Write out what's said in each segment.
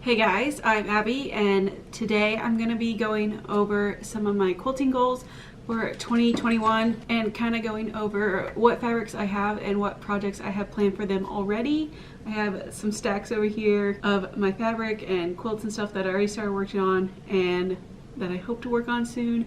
Hey guys, I'm Abby and today I'm going to be going over some of my quilting goals for 2021 and kind of going over what fabrics I have and what projects I have planned for them already. I have some stacks over here of my fabric and quilts and stuff that I already started working on and that I hope to work on soon,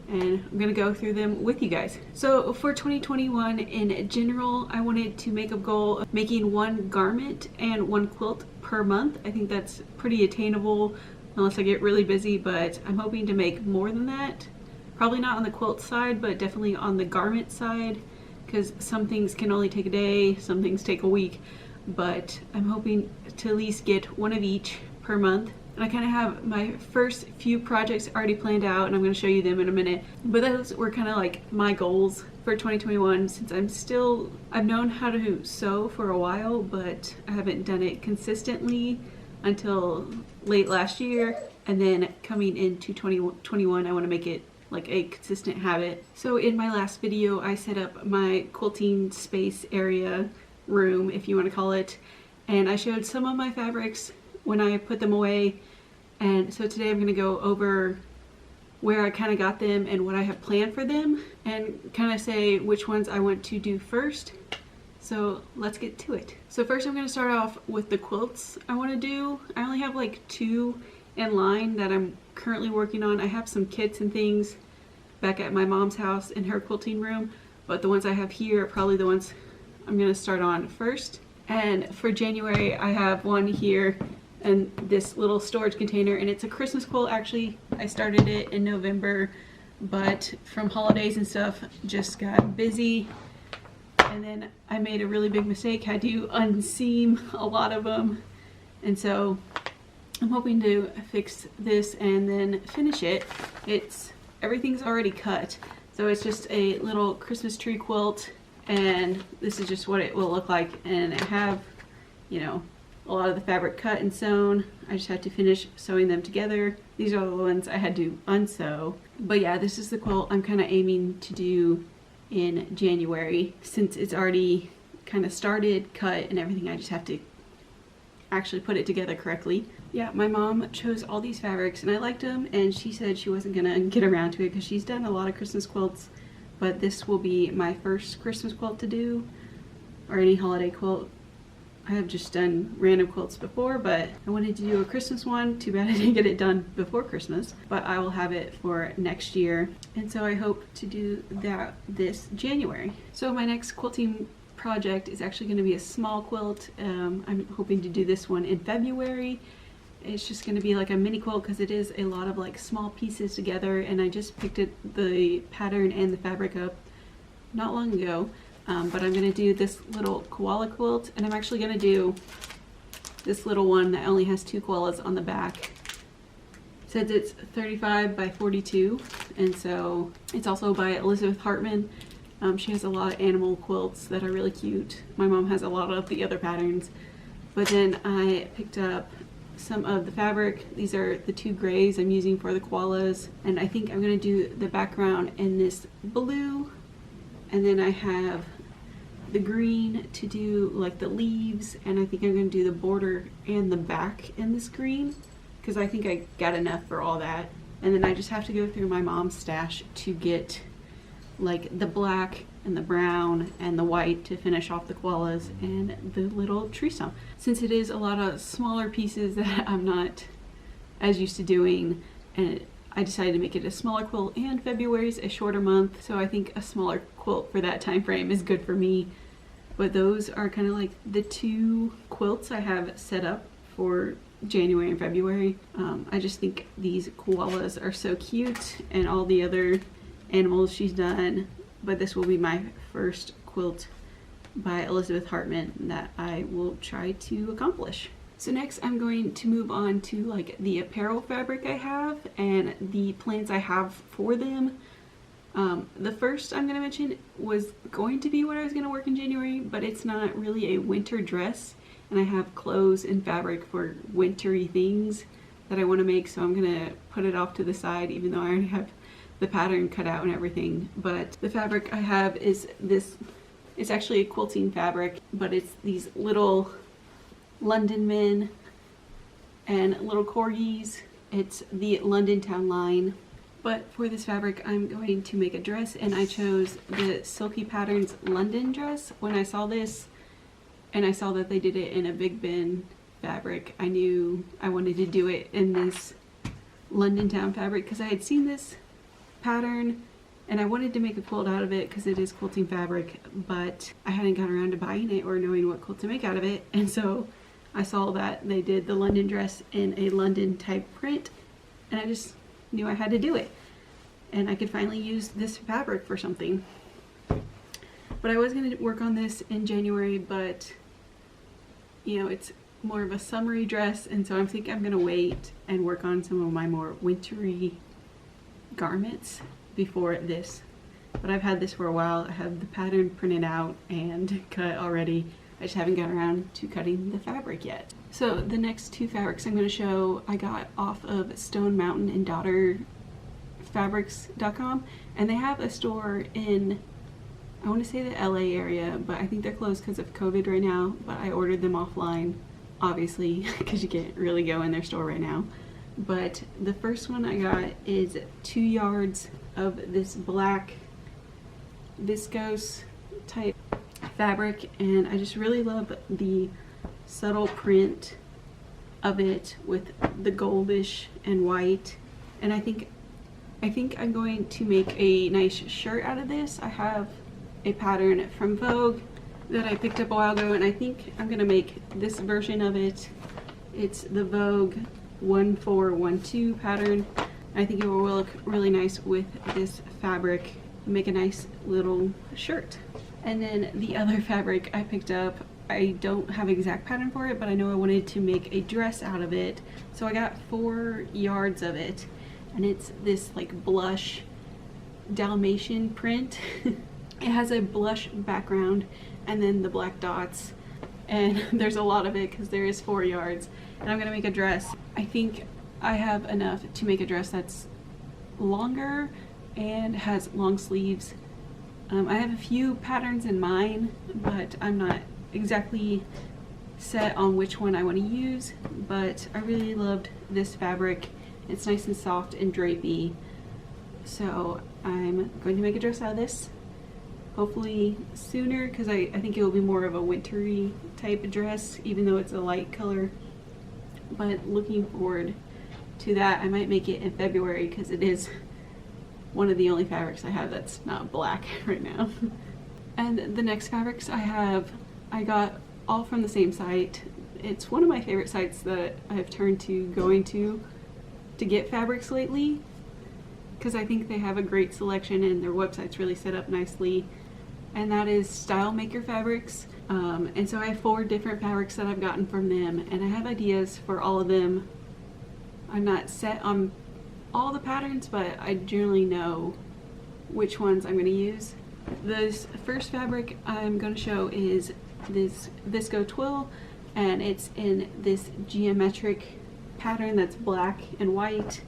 and I'm gonna go through them with you guys. So for 2021 in general, I wanted to make a goal of making one garment and one quilt per month. I think that's pretty attainable unless I get really busy, but I'm hoping to make more than that. Probably not on the quilt side, but definitely on the garment side, because some things can only take a day, some things take a week, but I'm hoping to at least get one of each per month. And I kind of have my first few projects already planned out, and I'm going to show you them in a minute. But those were kind of like my goals for 2021, since I've known how to sew for a while, but I haven't done it consistently until late last year. And then coming into 2021, I want to make it like a consistent habit. So in my last video, I set up my quilting space area, room, if you want to call it, and I showed some of my fabrics when I put them away. And so today I'm going to go over where I kind of got them and what I have planned for them, and kind of say which ones I want to do first. So let's get to it. So first I'm going to start off with the quilts I want to do. I only have like 2 in line that I'm currently working on. I have some kits and things back at my mom's house in her quilting room, but the ones I have here are probably the ones I'm going to start on first. And for January I have one here and this little storage container, and it's a Christmas quilt. Actually, I started it in November, but from holidays and stuff just got busy, and then I made a really big mistake, had to unseam a lot of them, and so I'm hoping to fix this and then finish it. Everything's already cut, so it's just a little Christmas tree quilt, and this is just what it will look like. And I have, you know, a lot of the fabric cut and sewn. I just had to finish sewing them together. These are the ones I had to unsew. But yeah, this is the quilt I'm kind of aiming to do in January, since it's already kind of started, cut, and everything. I just have to actually put it together correctly. Yeah, my mom chose all these fabrics and I liked them, and she said she wasn't gonna get around to it because she's done a lot of Christmas quilts, but this will be my first Christmas quilt to do, or any holiday quilt. I have just done random quilts before, but I wanted to do a Christmas one. Too bad I didn't get it done before Christmas, but I will have it for next year. And so I hope to do that this January. So my next quilting project is actually going to be a small quilt. I'm hoping to do this one in February. It's just going to be like a mini quilt because it is a lot of like small pieces together, and I just picked the pattern and the fabric up not long ago. But I'm going to do this little koala quilt, and I'm actually going to do this little one that only has 2 koalas on the back. It says it's 35 by 42, and so it's also by Elizabeth Hartman. She has a lot of animal quilts that are really cute. My mom has a lot of the other patterns. But then I picked up some of the fabric. These are the 2 grays I'm using for the koalas, and I think I'm going to do the background in this blue, and then I have the green to do like the leaves, and I think I'm going to do the border and the back in this green because I think I got enough for all that. And then I just have to go through my mom's stash to get like the black and the brown and the white to finish off the koalas and the little tree stump. Since it is a lot of smaller pieces that I'm not as used to doing, and I decided to make it a smaller quilt, and February's a shorter month, so I think a smaller quilt for that time frame is good for me. But those are kind of like the 2 quilts I have set up for January and February. I just think these koalas are so cute, and all the other animals she's done, but this will be my first quilt by Elizabeth Hartman that I will try to accomplish. So next I'm going to move on to like the apparel fabric I have and the plans I have for them. The first I'm going to mention was going to be what I was going to work in January, but it's not really a winter dress, and I have clothes and fabric for wintry things that I want to make, so I'm going to put it off to the side even though I already have the pattern cut out and everything. But the fabric I have is this. It's actually a quilting fabric, but it's these little London men and little corgis. It's the London Town line. But for this fabric, I'm going to make a dress, and I chose the Silky Patterns London dress. When I saw this, and I saw that they did it in a Big Ben fabric, I knew I wanted to do it in this London Town fabric because I had seen this pattern and I wanted to make a quilt out of it because it is quilting fabric, but I hadn't gotten around to buying it or knowing what quilt to make out of it. And so I saw that they did the London dress in a London type print, and I just knew I had to do it, and I could finally use this fabric for something. But I was going to work on this in January, but you know, it's more of a summery dress, and so I think I'm going to wait and work on some of my more wintry garments before this. But I've had this for a while. I have the pattern printed out and cut already. I just haven't gotten around to cutting the fabric yet. So the next two fabrics I'm going to show I got off of Stone Mountain and Daughter Fabrics.com, and they have a store in, I want to say the LA area, but I think they're closed because of COVID right now. But I ordered them offline, obviously, because you can't really go in their store right now. But the first one I got is 2 yards of this black viscose type fabric, and I just really love the subtle print of it with the goldish and white. And I think I'm going to make a nice shirt out of this. I have a pattern from Vogue that I picked up a while ago, and I think I'm gonna make this version of it. It's the Vogue 1412 pattern. I think it will look really nice with this fabric, make a nice little shirt. And then the other fabric I picked up, I don't have an exact pattern for it, but I know I wanted to make a dress out of it, so I got 4 yards of it, and it's this like blush Dalmatian print. It has a blush background and then the black dots, and there's a lot of it because there is 4 yards, and I'm gonna make a dress. I think I have enough to make a dress that's longer and has long sleeves. I have a few patterns in mind, but I'm not exactly set on which one I want to use, but I really loved this fabric. It's nice and soft and drapey, so I'm going to make a dress out of this, hopefully sooner, because I think it will be more of a wintry type of dress, even though it's a light color. But looking forward to that. I might make it in February because it is one of the only fabrics I have that's not black right now. And the next fabrics I got all from the same site. It's one of my favorite sites that I've turned to going to get fabrics lately, because I think they have a great selection and their website's really set up nicely, and that is Style Maker Fabrics. And so I have 4 different fabrics that I've gotten from them, and I have ideas for all of them. I'm not set on all the patterns, but I generally know which ones I'm going to use. This first fabric I'm going to show is this Visco Twill, and it's in this geometric pattern that's black and white.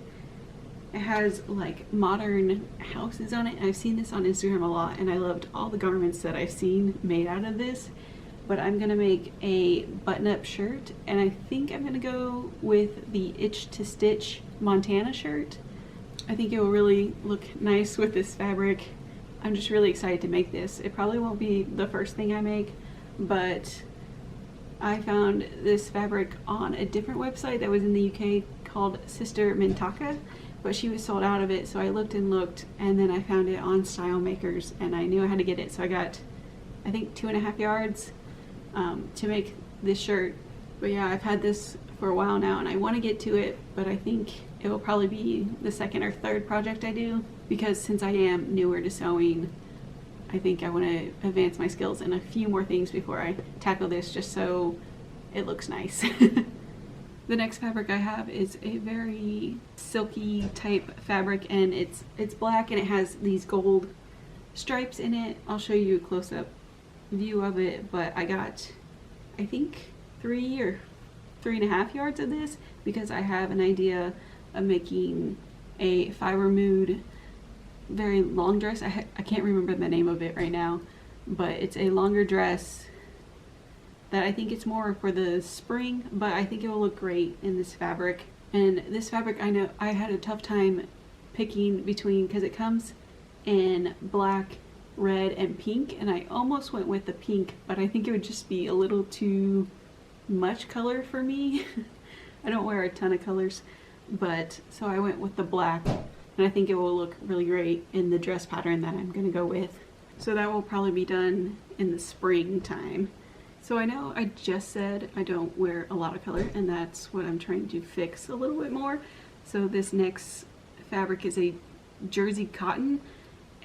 It has like modern houses on it. I've seen this on Instagram a lot, and I loved all the garments that I've seen made out of this. But I'm gonna make a button-up shirt, and I think I'm gonna go with the Itch to Stitch Montana shirt. I think it will really look nice with this fabric. I'm just really excited to make this. It probably won't be the first thing I make, but I found this fabric on a different website that was in the UK called Sister Mintaka, but she was sold out of it, so I looked and looked, and then I found it on Style Makers, and I knew I had to get it, so I got, I think, 2.5 yards to make this shirt. But yeah, I've had this for a while now, and I want to get to it, but I think it will probably be the second or third project I do, because since I am newer to sewing, I think I want to advance my skills in a few more things before I tackle this, just so it looks nice. The next fabric I have is a very silky type fabric, and it's black and it has these gold stripes in it. I'll show you a close-up view of it, but I got, I think, 3 or 3.5 yards of this because I have an idea of making a Fiber Mood very long dress. I can't remember the name of it right now, but it's a longer dress that I think it's more for the spring, but I think it will look great in this fabric. And this fabric, I know I had a tough time picking between, because it comes in black, red, and pink, and I almost went with the pink, but I think it would just be a little too much color for me. I don't wear a ton of colors, but so I went with the black, and I think it will look really great in the dress pattern that I'm gonna go with. So that will probably be done in the springtime. So I know I just said I don't wear a lot of color, and that's what I'm trying to fix a little bit more. So this next fabric is a jersey cotton,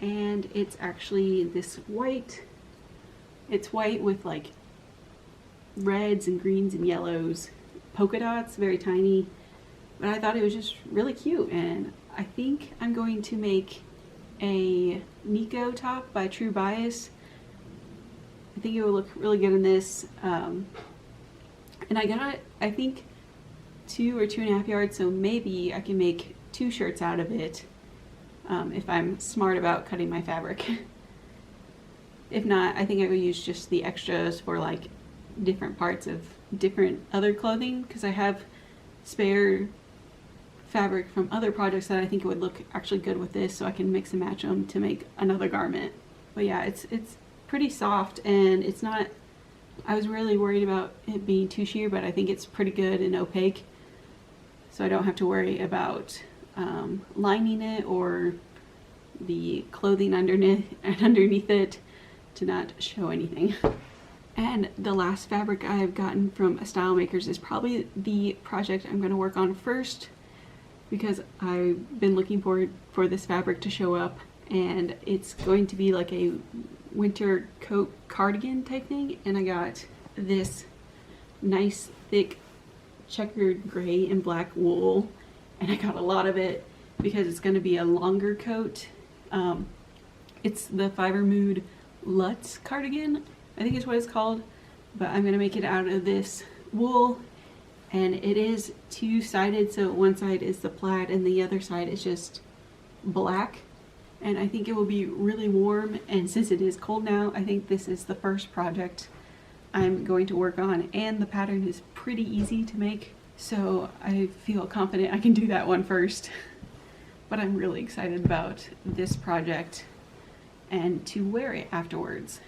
and it's actually this white. It's white with like reds and greens and yellows, polka dots, very tiny. But I thought it was just really cute, and I think I'm going to make a Nico top by True Bias. I think it will look really good in this. And I got, I think, 2 or 2.5 yards, so maybe I can make 2 shirts out of it if I'm smart about cutting my fabric. If not, I think I will use just the extras for like different parts of different other clothing, because I have spare fabric from other projects that I think it would look actually good with this, so I can mix and match them to make another garment. But yeah, it's pretty soft, and it's not, I was really worried about it being too sheer, but I think it's pretty good and opaque, so I don't have to worry about lining it or the clothing underneath it to not show anything. And the last fabric I've gotten from Style Makers is probably the project I'm going to work on first, because I've been looking forward for this fabric to show up, and it's going to be like a winter coat cardigan type thing. And I got this nice thick checkered gray and black wool, and I got a lot of it because it's going to be a longer coat. It's the Fiber Mood Lutz cardigan, I think is what it's called, but I'm going to make it out of this wool, and it is 2-sided, so one side is the plaid and the other side is just black, and I think it will be really warm. And since it is cold now, I think this is the first project I'm going to work on, and the pattern is pretty easy to make, so I feel confident I can do that one first. But I'm really excited about this project and to wear it afterwards.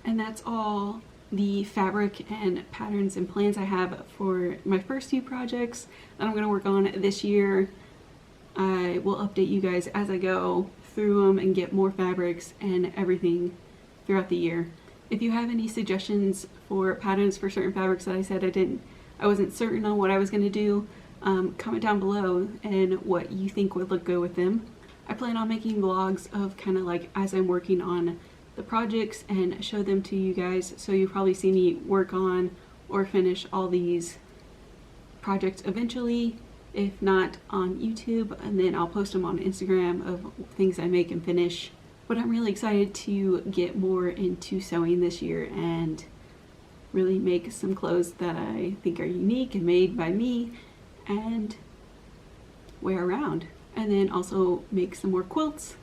And that's all the fabric and patterns and plans I have for my first few projects that I'm going to work on this year. I will update you guys as I go through them and get more fabrics and everything throughout the year. If you have any suggestions for patterns for certain fabrics that I said I wasn't certain on what I was going to do, comment down below and what you think would look good with them. I plan on making vlogs of kind of like as I'm working on the projects and show them to you guys, so you'll probably see me work on or finish all these projects eventually, if not on YouTube, and then I'll post them on Instagram of things I make and finish. But I'm really excited to get more into sewing this year and really make some clothes that I think are unique and made by me and wear around, and then also make some more quilts.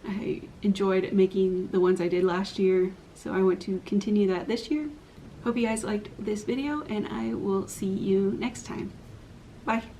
I enjoyed making the ones I did last year, so I want to continue that this year. Hope you guys liked this video, and I will see you next time. Bye.